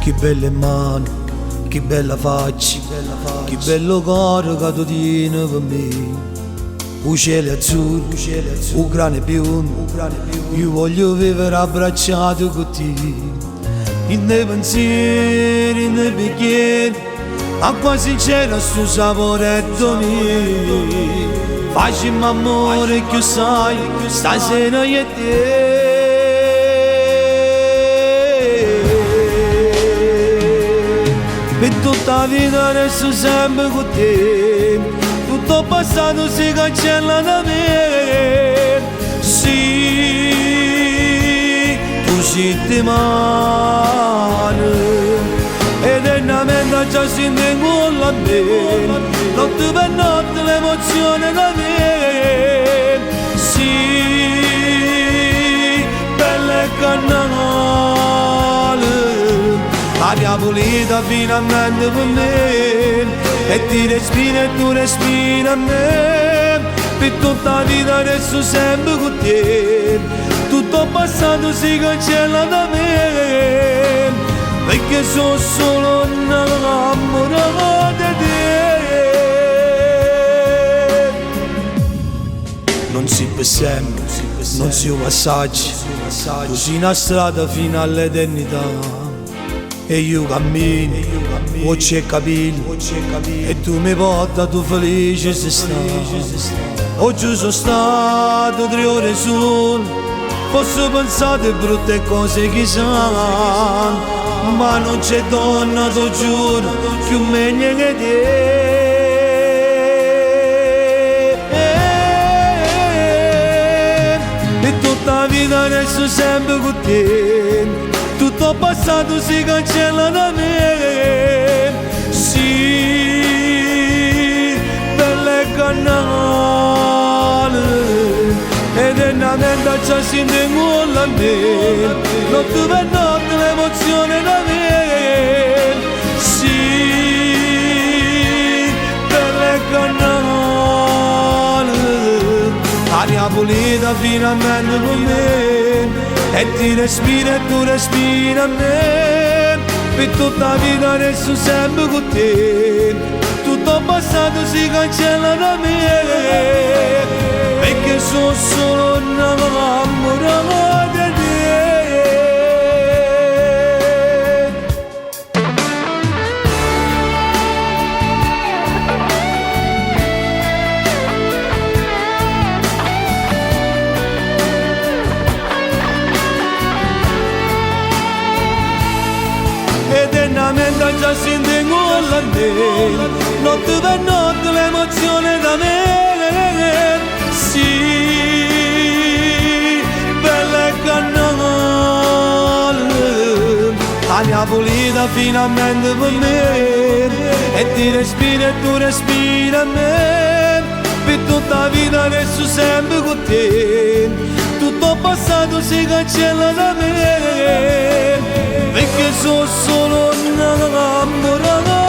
Che belle mani, che bella faccia, che bello cuore che tu tieni per me. Un cielo azzurro, un grande biondo, io voglio vivere abbracciato con te. In dei pensieri, in dei bicchieri, acqua sincera sto saporetto mio. Facciamo amore che sai, stasera io e te. Per tutta la vita resto sempre con te. Tutto passato si cancella da me. Sì, tu siete male eternamente già si incolla a me. Notte per notte l'emozione da me. Sì, belle cannale, aria pulita finalmente per me. E ti respira e tu respiri a me. Per tutta la vita resto sempre con te. Tutto passato si cancella da me, perché sono solo innamorato di te. Non si per sempre, non si un passaggio, tu sei una strada fino all'eternità. E io cammino, ho c'è capito, e tu mi porta, tu felice sei stato. Oggi sono stato 3 ore solo, posso pensare brutte cose che sanno, ma non c'è donna, ti giuro, più meglio che te. E tutta la vita resto sempre con te. Tutto passato si cancella da me. Sì, belle cannale, eternamente già si incolla a me. Notte per notte l'emozione da me. Sì, belle cannale, aria pulita finalmente per me. E ti respira e tu respiri a me. Per tutta la vita resto sempre con te. Tutto passato si cancella da me, perché sono solo innamorato di te. Eternamente già si incolla a me. Notte per notte l'emozione da me. Sì, belle cannale, aria pulita finalmente per me. E ti respira e tu respiri a me. Per tutta la vita resto sempre con te. Tutto passato si cancella da me, perché sono solo innamorato.